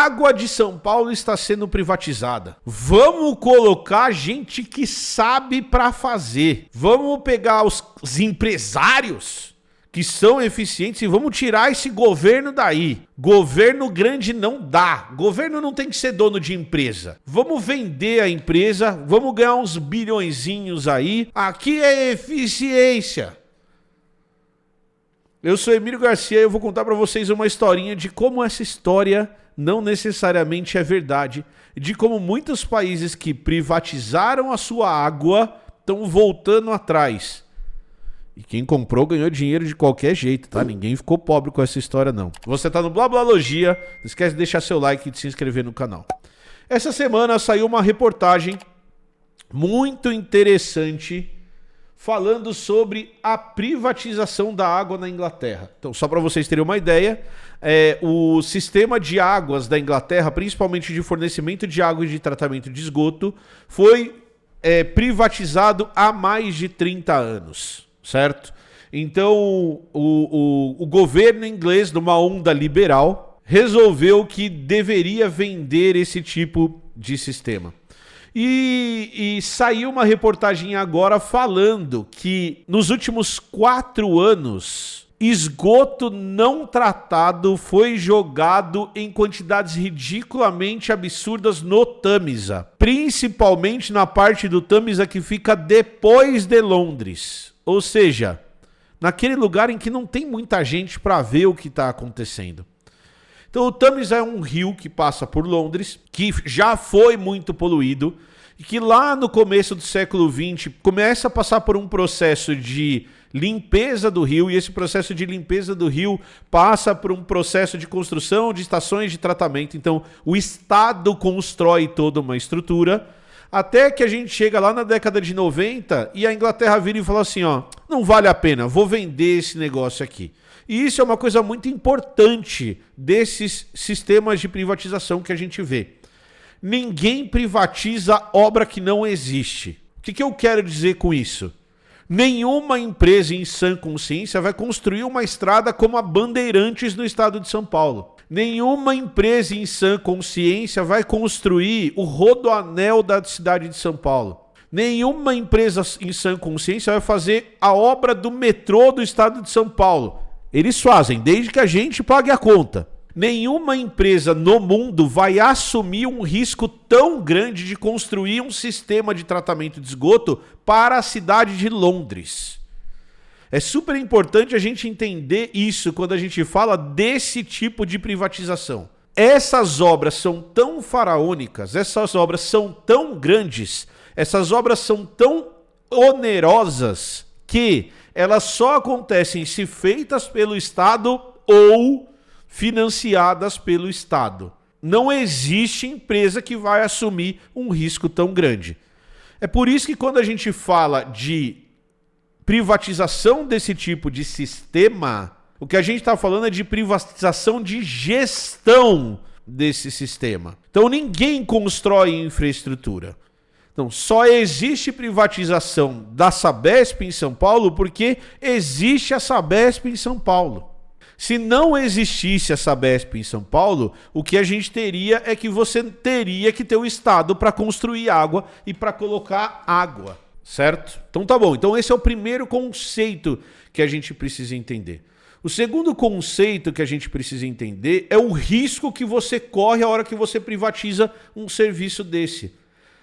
água de São Paulo está sendo privatizada. Vamos colocar gente que sabe para fazer. Vamos pegar os empresários que são eficientes e vamos tirar esse governo daí. Governo grande não dá. Governo não tem que ser dono de empresa. Vamos vender a empresa, vamos ganhar uns bilhõezinhos aí. Aqui é eficiência. Eu sou Emílio Garcia e eu vou contar para vocês uma historinha de como essa história não necessariamente é verdade. De como muitos países que privatizaram a sua água estão voltando atrás. E quem comprou ganhou dinheiro de qualquer jeito, tá? Ninguém ficou pobre com essa história, não. Você tá no Blablalogia, não esquece de deixar seu like e de se inscrever no canal. Essa semana saiu uma reportagem muito interessante falando sobre a privatização da água na Inglaterra. Então, só para vocês terem uma ideia, o sistema de águas da Inglaterra, principalmente de fornecimento de água e de tratamento de esgoto, foi privatizado há mais de 30 anos, certo? Então, o governo inglês, numa onda liberal, resolveu que deveria vender esse tipo de sistema. E saiu uma reportagem agora falando que nos últimos 4 anos, esgoto não tratado foi jogado em quantidades ridiculamente absurdas no Tâmisa. Principalmente na parte do Tâmisa que fica depois de Londres. Ou seja, naquele lugar em que não tem muita gente para ver o que está acontecendo. Então o Tâmisa é um rio que passa por Londres, que já foi muito poluído, e que lá no começo do século XX começa a passar por um processo de limpeza do rio, e esse processo de limpeza do rio passa por um processo de construção de estações de tratamento. Então o Estado constrói toda uma estrutura, até que a gente chega lá na década de 90 e a Inglaterra vira e fala assim, ó, não vale a pena, vou vender esse negócio aqui. E isso é uma coisa muito importante desses sistemas de privatização que a gente vê. Ninguém privatiza obra que não existe. O que eu quero dizer com isso? Nenhuma empresa em sã consciência vai construir uma estrada como a Bandeirantes no estado de São Paulo. Nenhuma empresa em sã consciência vai construir o Rodoanel da cidade de São Paulo. Nenhuma empresa em sã consciência vai fazer a obra do metrô do estado de São Paulo. Eles fazem, desde que a gente pague a conta. Nenhuma empresa no mundo vai assumir um risco tão grande de construir um sistema de tratamento de esgoto para a cidade de Londres. É super importante a gente entender isso quando a gente fala desse tipo de privatização. Essas obras são tão faraônicas, essas obras são tão grandes, essas obras são tão onerosas que elas só acontecem se feitas pelo Estado ou financiadas pelo Estado. Não existe empresa que vai assumir um risco tão grande. É por isso que quando a gente fala de privatização desse tipo de sistema, o que a gente está falando é de privatização de gestão desse sistema. Então ninguém constrói infraestrutura. Então, só existe privatização da Sabesp em São Paulo porque existe a Sabesp em São Paulo. Se não existisse a Sabesp em São Paulo, o que a gente teria é que você teria que ter o Estado para construir água e para colocar água, certo? Então tá bom, então esse é o primeiro conceito que a gente precisa entender. O segundo conceito que a gente precisa entender é o risco que você corre a hora que você privatiza um serviço desse.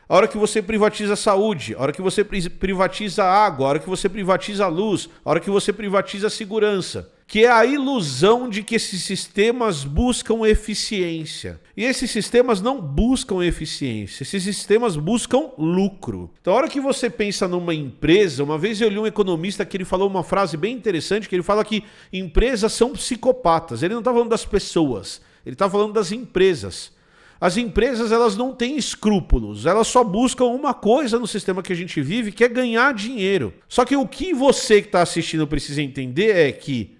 A hora que você privatiza a saúde, a hora que você privatiza a água, a hora que você privatiza a luz, a hora que você privatiza a segurança. Que é a ilusão de que esses sistemas buscam eficiência. E esses sistemas não buscam eficiência, esses sistemas buscam lucro. Então, a hora que você pensa numa empresa, uma vez eu li um economista que ele falou uma frase bem interessante, que ele fala que empresas são psicopatas. Ele não está falando das pessoas, ele está falando das empresas. As empresas, elas não têm escrúpulos, elas só buscam uma coisa no sistema que a gente vive, que é ganhar dinheiro. Só que o que você que está assistindo precisa entender é que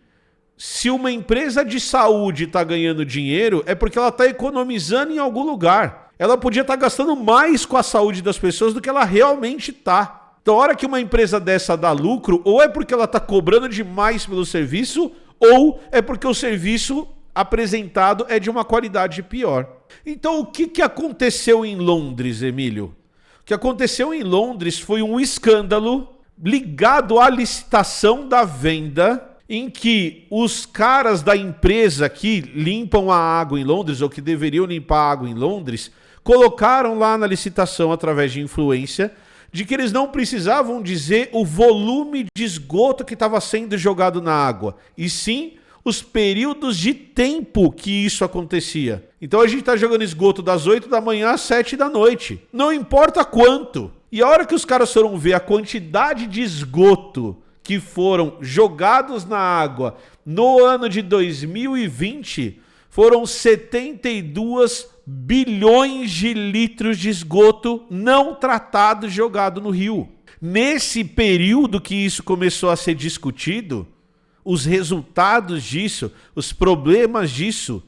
se uma empresa de saúde está ganhando dinheiro, é porque ela está economizando em algum lugar. Ela podia estar gastando mais com a saúde das pessoas do que ela realmente está. Então, a hora que uma empresa dessa dá lucro, ou é porque ela está cobrando demais pelo serviço, ou é porque o serviço apresentado é de uma qualidade pior. Então o que aconteceu em Londres, Emílio? O que aconteceu em Londres foi um escândalo ligado à licitação da venda, em que os caras da empresa que limpam a água em Londres, ou que deveriam limpar a água em Londres, colocaram lá na licitação, através de influência, de que eles não precisavam dizer o volume de esgoto que estava sendo jogado na água, e sim os períodos de tempo que isso acontecia. Então a gente está jogando esgoto das 8 da manhã às 7 da noite. Não importa quanto. E a hora que os caras foram ver a quantidade de esgoto que foram jogados na água no ano de 2020, foram 72 bilhões de litros de esgoto não tratado jogado no rio. Nesse período que isso começou a ser discutido, os resultados disso, os problemas disso,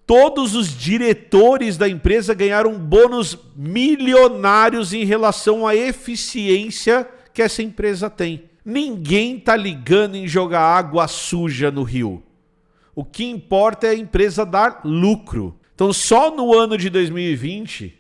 todos os diretores da empresa ganharam bônus milionários em relação à eficiência que essa empresa tem. Ninguém está ligando em jogar água suja no rio. O que importa é a empresa dar lucro. Então, só no ano de 2020,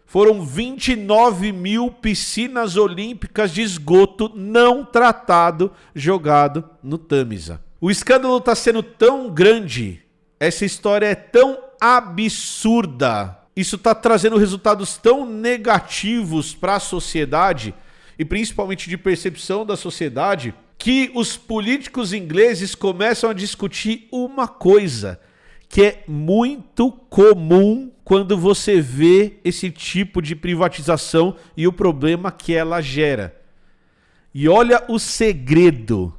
foram 29 mil piscinas olímpicas de esgoto não tratado jogado no Tâmisa. O escândalo está sendo tão grande, essa história é tão absurda, isso está trazendo resultados tão negativos para a sociedade, e principalmente de percepção da sociedade, que os políticos ingleses começam a discutir uma coisa que é muito comum quando você vê esse tipo de privatização e o problema que ela gera. E olha o segredo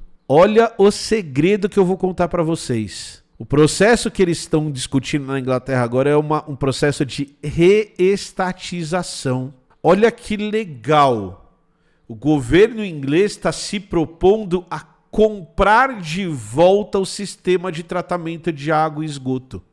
que eu vou contar para vocês. O processo que eles estão discutindo na Inglaterra agora é um processo de reestatização. Olha que legal. O governo inglês está se propondo a comprar de volta o sistema de tratamento de água e esgoto.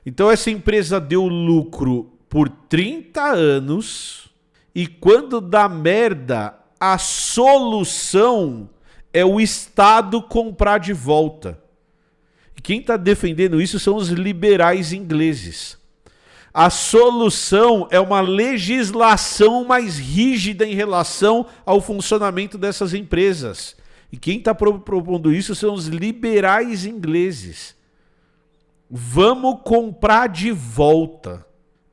Então essa empresa deu lucro por 30 anos e quando dá merda, a solução é o Estado comprar de volta. E quem está defendendo isso são os liberais ingleses. A solução é uma legislação mais rígida em relação ao funcionamento dessas empresas. E quem está propondo isso são os liberais ingleses. Vamos comprar de volta.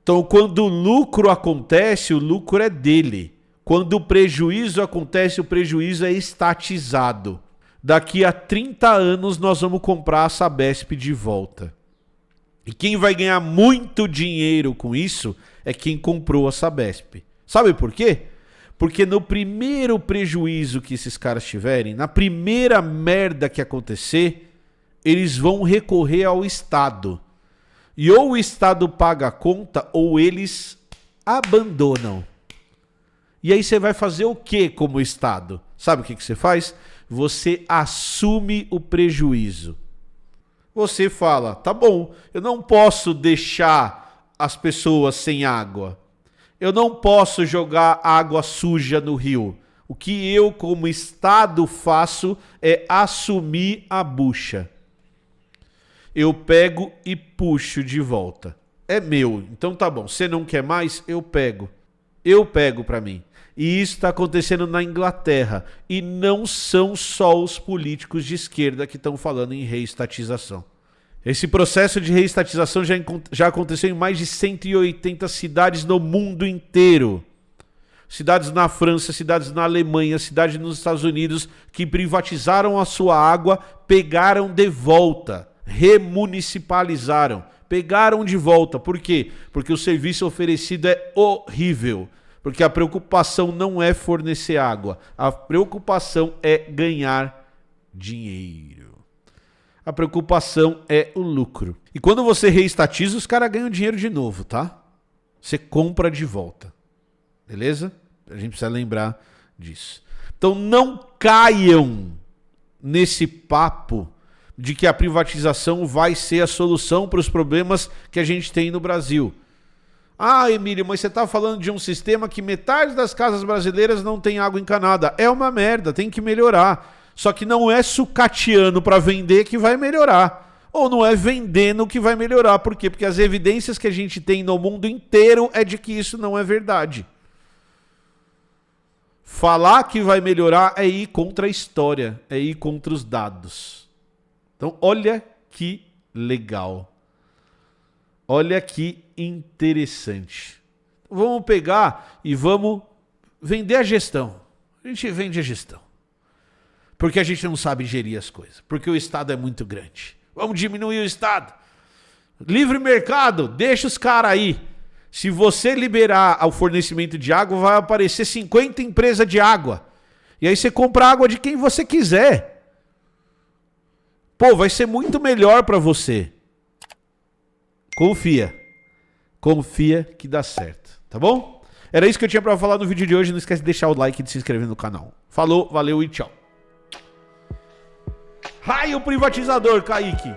Então, quando o lucro acontece, o lucro é dele. Quando o prejuízo acontece, o prejuízo é estatizado. Daqui a 30 anos nós vamos comprar a Sabesp de volta. E quem vai ganhar muito dinheiro com isso é quem comprou a Sabesp. Sabe por quê? Porque no primeiro prejuízo que esses caras tiverem, na primeira merda que acontecer, eles vão recorrer ao Estado. E ou o Estado paga a conta ou eles abandonam. E aí você vai fazer o que como Estado? Sabe o que você faz? Você assume o prejuízo. Você fala, tá bom, eu não posso deixar as pessoas sem água. Eu não posso jogar água suja no rio. O que eu, como Estado, faço é assumir a bucha. Eu pego e puxo de volta. É meu, então tá bom. Você não quer mais? Eu pego. Eu pego para mim. E isso está acontecendo na Inglaterra. E não são só os políticos de esquerda que estão falando em reestatização. Esse processo de reestatização já aconteceu em mais de 180 cidades no mundo inteiro. Cidades na França, cidades na Alemanha, cidades nos Estados Unidos que privatizaram a sua água, pegaram de volta, remunicipalizaram, pegaram de volta. Por quê? Porque o serviço oferecido é horrível. Porque a preocupação não é fornecer água, a preocupação é ganhar dinheiro. A preocupação é o lucro. E quando você reestatiza, os caras ganham dinheiro de novo, tá? Você compra de volta. Beleza? A gente precisa lembrar disso. Então não caiam nesse papo de que a privatização vai ser a solução para os problemas que a gente tem no Brasil. Ah, Emílio, mas você está falando de um sistema que metade das casas brasileiras não tem água encanada. É uma merda, tem que melhorar. Só que não é sucateando para vender que vai melhorar. ou não é vendendo que vai melhorar. Por quê? Porque as evidências que a gente tem no mundo inteiro é de que isso não é verdade. Falar que vai melhorar é ir contra a história, é ir contra os dados. Então, olha que legal. Olha que interessante. Vamos pegar e vamos vender a gestão. A gente vende a gestão. Porque a gente não sabe gerir as coisas. Porque o Estado é muito grande. Vamos diminuir o Estado. Livre mercado, deixa os caras aí. Se você liberar o fornecimento de água, vai aparecer 50 empresas de água. E aí você compra água de quem você quiser. Pô, vai ser muito melhor para você. Confia. Confia que dá certo. Tá bom? Era isso que eu tinha para falar no vídeo de hoje. Não esquece de deixar o like e de se inscrever no canal. Falou, valeu e tchau. Raio privatizador, Kaique.